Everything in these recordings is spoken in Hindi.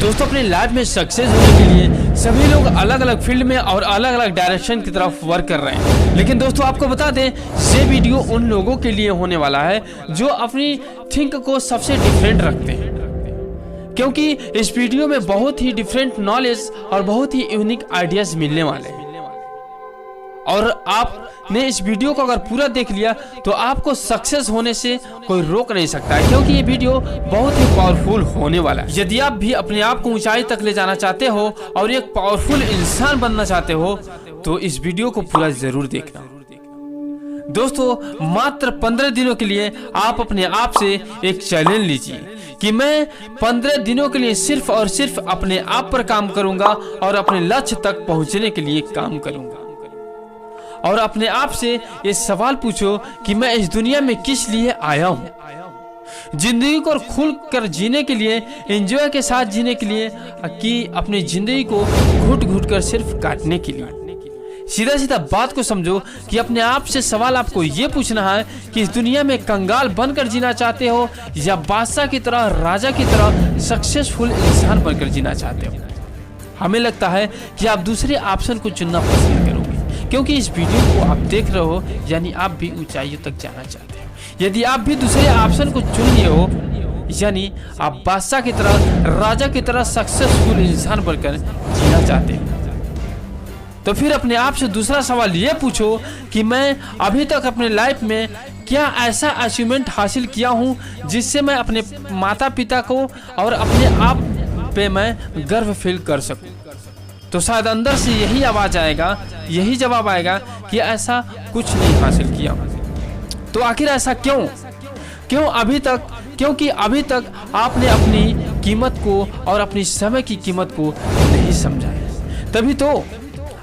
दोस्तों अपनी लाइफ में सक्सेस होने के लिए सभी लोग अलग अलग फील्ड में और अलग अलग डायरेक्शन की तरफ वर्क कर रहे हैं। लेकिन दोस्तों आपको बता दें, ये वीडियो उन लोगों के लिए होने वाला है जो अपनी थिंक को सबसे डिफरेंट रखते हैं, क्योंकि इस वीडियो में बहुत ही डिफरेंट नॉलेज और बहुत ही यूनिक आइडियाज मिलने वाले हैं। और आपने इस वीडियो को अगर पूरा देख लिया तो आपको सक्सेस होने से कोई रोक नहीं सकता है, क्योंकि ये वीडियो बहुत ही पावरफुल होने वाला है। यदि आप भी अपने आप को ऊंचाई तक ले जाना चाहते हो और एक पावरफुल इंसान बनना चाहते हो तो इस वीडियो को पूरा जरूर देखना। दोस्तों मात्र 15 दिनों के लिए आप अपने आप से एक चैलेंज लीजिए कि मैं 15 दिनों के लिए सिर्फ और सिर्फ अपने आप पर काम करूंगा और अपने लक्ष्य तक पहुंचने के लिए काम करूंगा। और अपने आप से ये सवाल पूछो कि मैं इस दुनिया में किस लिए आया हूँ। जिंदगी को खुल कर जीने के लिए, एंजॉय के साथ जीने के लिए, कि अपनी जिंदगी को घुट घुट कर सिर्फ काटने के लिए। सीधा सीधा बात को समझो कि अपने आप से सवाल आपको ये पूछना है कि इस दुनिया में कंगाल बनकर जीना चाहते हो या बादशाह की तरह, राजा की तरह सक्सेसफुल इंसान बनकर जीना चाहते हो। हमें लगता है कि आप दूसरे ऑप्शन को चुनना पसंद करोगे, क्योंकि इस वीडियो को आप देख रहे हो यानी आप भी ऊंचाइयों तक जाना चाहते हो। यदि आप भी दूसरे ऑप्शन को चुन लिए हो यानी आप बादशाह की तरह, राजा की तरह सक्सेसफुल इंसान बनकर जीना चाहते हो, तो फिर अपने आप से दूसरा सवाल ये पूछो कि मैं अभी तक अपने लाइफ में क्या ऐसा अचीवमेंट हासिल किया हूँ जिससे मैं अपने माता पिता को और अपने आप पे मैं गर्व फील कर सकूं। तो शायद अंदर से यही आवाज आएगा, यही जवाब आएगा कि ऐसा कुछ नहीं हासिल किया। तो आखिर ऐसा क्यों अभी तक? क्योंकि अभी तक आपने अपनी कीमत को और अपनी समय की कीमत को नहीं समझा है। तभी तो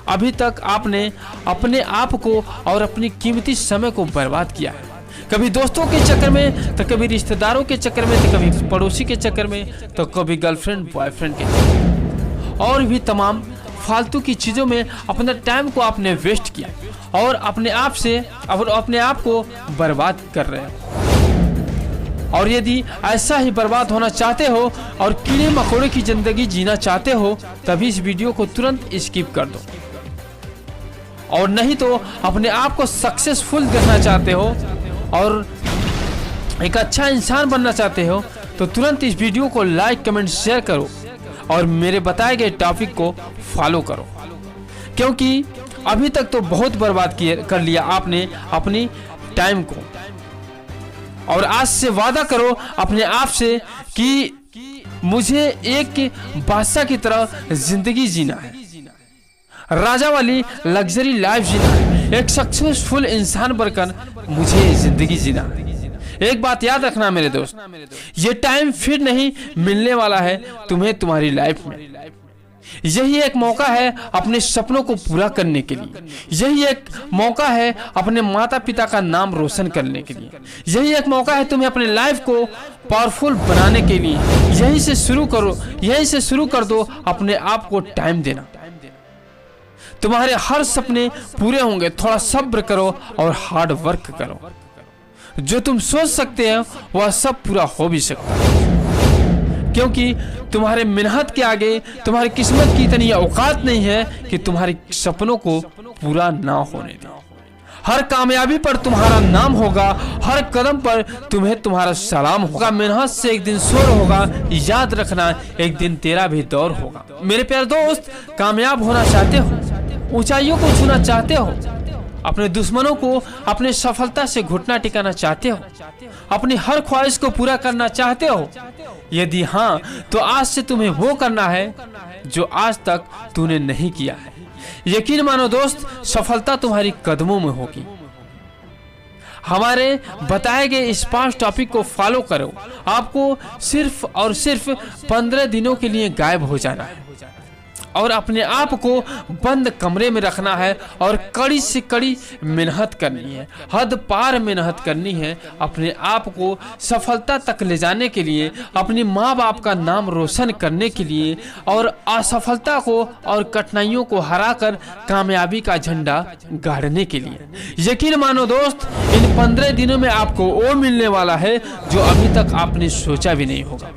अभी तक आपने अपने आप को और अपनी कीमती समय को बर्बाद किया है। कभी दोस्तों के चक्कर में, तो कभी रिश्तेदारों के चक्कर में, तो कभी पड़ोसी के चक्कर में, तो कभी गर्लफ्रेंड बॉयफ्रेंड के चक्कर में, और भी तमाम फालतू की चीजों में अपने टाइम को आपने वेस्ट किया और अपने आप को बर्बाद कर रहे हो। और यदि ऐसा ही बर्बाद होना चाहते हो और कीड़े मकोड़े की जिंदगी जीना चाहते हो तभी इस वीडियो को तुरंत स्किप कर दो। और नहीं तो अपने आप को सक्सेसफुल देखना चाहते हो और एक अच्छा इंसान बनना चाहते हो तो तुरंत इस वीडियो को लाइक, कमेंट, शेयर करो और मेरे बताए गए टॉपिक को फॉलो करो, क्योंकि अभी तक तो बहुत बर्बाद कर लिया आपने अपनी टाइम को। और आज से वादा करो अपने आप से कि मुझे एक बादशाह की तरह जिंदगी जीना है, राजा वाली लग्जरी लाइफ जीना है, एक सक्सेसफुल इंसान बनकर मुझे जिंदगी जीना है। एक बात याद रखना मेरे दोस्त, ये टाइम फिर नहीं मिलने वाला है तुम्हें तुम्हारी लाइफ में। यही एक मौका है अपने सपनों को पूरा करने के लिए, यही एक मौका है अपने माता पिता का नाम रोशन करने के लिए, यही एक मौका है तुम्हें अपने लाइफ को पावरफुल बनाने के लिए। यहीं से शुरू कर दो अपने आप को टाइम देना। तुम्हारे हर सपने पूरे होंगे, थोड़ा सब्र करो और हार्ड वर्क करो। जो तुम सोच सकते हो वह सब पूरा हो भी सकता है, क्योंकि तुम्हारे मेहनत के आगे तुम्हारी किस्मत की इतनी औकात नहीं है कि तुम्हारे सपनों को पूरा ना होने दे। हर कामयाबी पर तुम्हारा नाम होगा, हर कदम पर तुम्हें तुम्हारा सलाम होगा। मेहनत से एक दिन शोर होगा, याद रखना एक दिन तेरा भी दौर होगा। मेरे प्यारे दोस्त, कामयाब होना चाहते हो, ऊंचाइयों को छूना चाहते हो, अपने दुश्मनों को अपने सफलता से घुटना टिकाना चाहते हो, अपनी हर ख्वाहिश को पूरा करना चाहते हो? यदि हाँ, तो आज से तुम्हें वो करना है जो आज तक तूने नहीं किया है। यकीन मानो दोस्त, सफलता तुम्हारी कदमों में होगी। हमारे बताए गए इस 5 टॉपिक को फॉलो करो। आपको सिर्फ और सिर्फ 15 दिनों के लिए गायब हो जाना है और अपने आप को बंद कमरे में रखना है और कड़ी से कड़ी मेहनत करनी है, हद पार मेहनत करनी है अपने आप को सफलता तक ले जाने के लिए, अपनी माँ बाप का नाम रोशन करने के लिए और असफलता को और कठिनाइयों को हराकर कामयाबी का झंडा गाड़ने के लिए। यकीन मानो दोस्त, इन 15 दिनों में आपको वो मिलने वाला है जो अभी तक आपने सोचा भी नहीं होगा।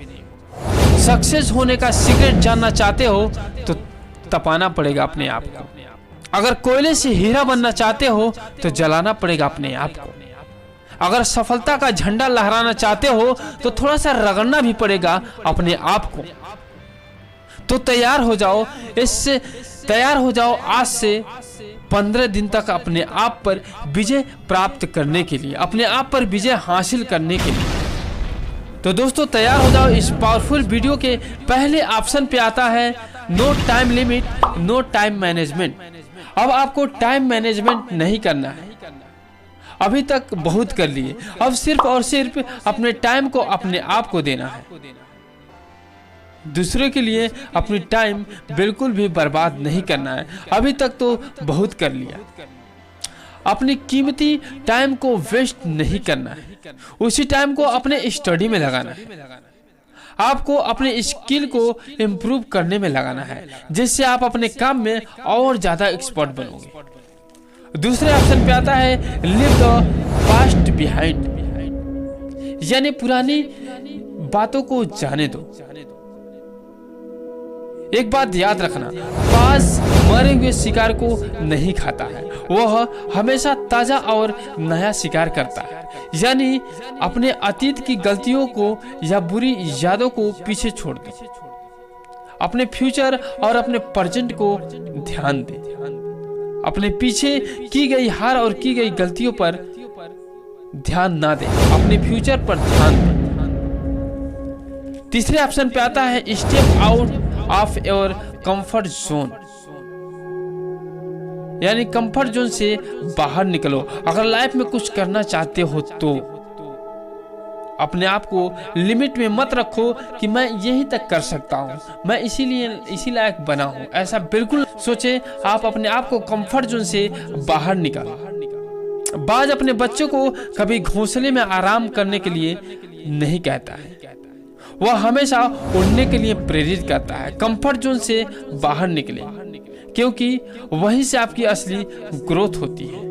सक्सेस होने का सीक्रेट जानना चाहते हो तो तपाना पड़ेगा अपने आप को। अगर कोयले से हीरा बनना चाहते हो तो जलाना पड़ेगा अपने आप को। अगर सफलता का झंडा लहराना चाहते हो तो थोड़ा सा रगड़ना भी पड़ेगा अपने आप को। तो तैयार हो जाओ आज से 15 दिन तक अपने आप पर विजय प्राप्त करने के लिए, अपने आप पर विजय हासिल करने के लिए। तो दोस्तों तैयार हो जाओ। इस पावरफुल वीडियो के पहले ऑप्शन पे आता है no time limit, no time management. अब आपको टाइम मैनेजमेंट नहीं करना है, अभी तक बहुत कर लिए। अब सिर्फ और सिर्फ अपने टाइम को अपने आप को देना है। दूसरे के लिए अपनी टाइम बिल्कुल भी बर्बाद नहीं करना है, अभी तक तो बहुत कर लिया। अपनी कीमती टाइम को वेस्ट नहीं करना है, उसी टाइम को अपने स्टडी में लगाना है। आपको अपने स्किल को इम्प्रूव करने में लगाना है, जिससे आप अपने काम में और ज्यादा एक्सपर्ट बनोगे। दूसरे ऑप्शन पे आता है लिव द पास्ट बिहाइंड, यानी पुरानी बातों को जाने दो। एक बात याद रखना, बाज मरे हुए शिकार को नहीं खाता है, वह हमेशा ताजा और नया शिकार करता है। यानी अपने अतीत की गलतियों को या बुरी यादों को पीछे छोड़ दो, अपने फ्यूचर और अपने प्रेजेंट को ध्यान दे। अपने पीछे की गई हार और की गई गलतियों पर ध्यान ना दे, अपने फ्यूचर पर ध्यान दे। तीसरे ऑप्शन पे आता है step out of your comfort zone, यानी कंफर्ट जोन से बाहर निकलो। अगर लाइफ में कुछ करना चाहते हो तो अपने आप को लिमिट में मत रखो कि मैं यहीं तक कर सकता हूँ, मैं इसी लायक बना हूँ। ऐसा बिल्कुल सोचे। आप अपने आप को कंफर्ट जोन से बाहर निकालो। बाज अपने बच्चों को कभी घोंसले में आराम करने के लिए नहीं कहता है, वह हमेशा उड़ने के लिए प्रेरित करता है। कंफर्ट जोन से बाहर निकले, क्योंकि वहीं से आपकी असली ग्रोथ होती है।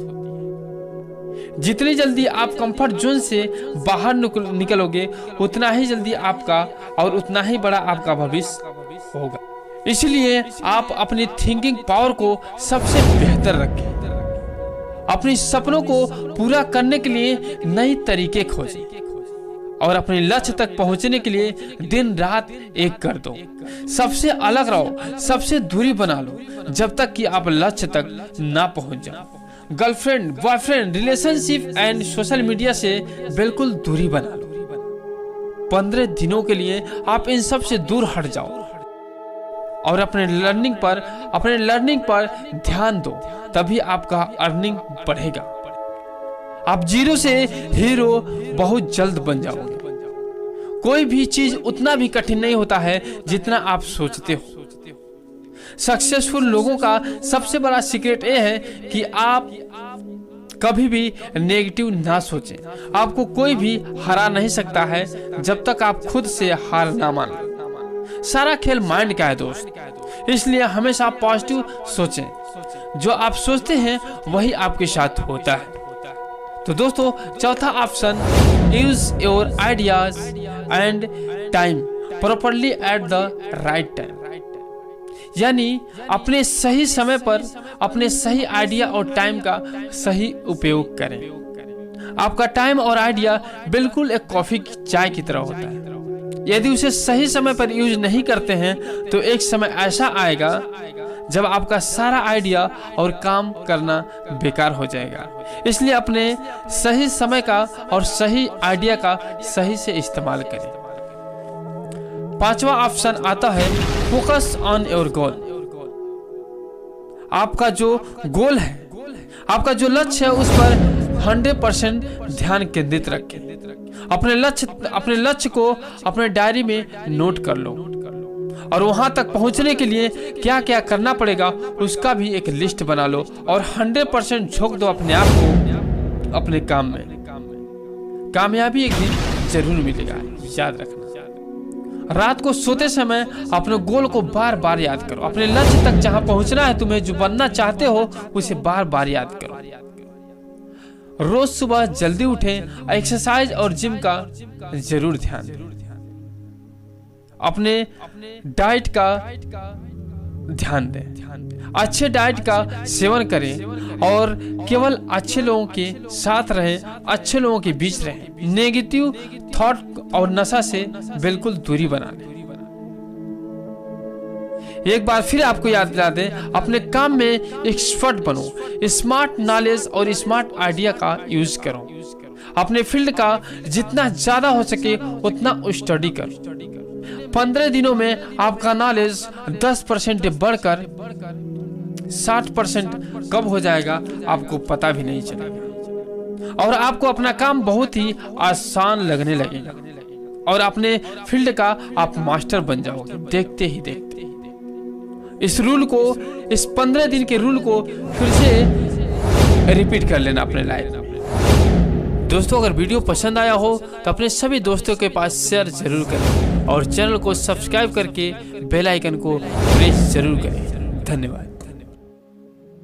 जितनी जल्दी आप कंफर्ट जोन से बाहर निकलोगे, उतना ही जल्दी आपका और उतना ही बड़ा आपका भविष्य होगा। इसलिए आप अपनी थिंकिंग पावर को सबसे बेहतर रखें। अपने सपनों को पूरा करने के लिए नए तरीके खोजें और अपने लक्ष्य तक पहुंचने के लिए दिन रात एक कर दो। सबसे अलग रहो, सबसे दूरी बना लो, जब तक कि आप लक्ष्य तक ना पहुंच जाओ। Girlfriend, boyfriend, relationship and social media से बिल्कुल दूरी बना लो। 15 दिनों के लिए आप इन सब से दूर हट जाओ और अपने लर्निंग पर ध्यान दो, तभी आपका अर्निंग बढ़ेगा। आप जीरो से हीरो बहुत जल्द बन जाओगे। कोई भी चीज उतना भी कठिन नहीं होता है जितना आप सोचते हो। सक्सेसफुल लोगों का सबसे बड़ा सीक्रेट ये है कि आप कभी भी नेगेटिव ना सोचें। आपको कोई भी हरा नहीं सकता है जब तक आप खुद से हार ना मान लो। सारा खेल माइंड का है दोस्त, इसलिए हमेशा पॉजिटिव सोचें। जो आप सोचते हैं वही आपके साथ होता है। तो दोस्तों चौथा option, use your ideas and time properly at the right time, यानी अपने सही समय पर अपने सही आइडिया और टाइम का सही उपयोग करें। आपका टाइम और आइडिया बिल्कुल एक कॉफी की चाय की तरह होता है। यदि उसे सही समय पर यूज नहीं करते हैं तो एक समय ऐसा आएगा जब आपका सारा आइडिया और काम करना बेकार हो जाएगा। इसलिए अपने सही समय का और सही आइडिया का सही से इस्तेमाल करें। पांचवा ऑप्शन आता है फोकस ऑन योर गोल। आपका जो गोल है, आपका जो लक्ष्य है, उस पर 100% ध्यान केंद्रित रखें। अपने लक्ष्य को अपने डायरी में नोट कर लो और वहां तक पहुंचने के लिए क्या क्या करना पड़ेगा उसका भी एक लिस्ट बना लो और 100% झोंक दो अपने आप को अपने काम में। कामयाबी एक दिन जरूर मिलेगा, याद रखना। रात को सोते समय अपने गोल को बार बार याद करो। अपने लक्ष्य तक जहां पहुंचना है, तुम्हें जो बनना चाहते हो, उसे बार बार याद करो। रोज सुबह जल्दी उठें, एक्सरसाइज और जिम का जरूर ध्यान दें अपने डाइट का ध्यान दें, अच्छे डाइट का सेवन करें और केवल अच्छे लोगों के साथ रहें, अच्छे लोगों के बीच रहें। नेगेटिव थॉट और नशा से बिल्कुल दूरी बना लें। एक बार फिर आपको याद दिला दें, अपने काम में एक्सपर्ट बनो, स्मार्ट नॉलेज और स्मार्ट आइडिया का यूज करो। अपने फील्ड का जितना ज्यादा हो सके उतना स्टडी करो। 15 दिनों में आपका नॉलेज 10% बढ़कर 60% कब हो जाएगा आपको पता भी नहीं चलेगा और आपको अपना काम बहुत ही आसान लगने लगेगा और अपने फील्ड का आप मास्टर बन जाओगे देखते ही देखते। इस रूल को, इस 15 दिन के रूल को फिर से रिपीट कर लेना अपने लाइफ में। दोस्तों, अगर वीडियो पसंद आया हो तो अपने सभी दोस्तों के पास शेयर जरूर करें और चैनल को सब्सक्राइब करके बेल आइकन को प्रेस जरूर करें। धन्यवाद।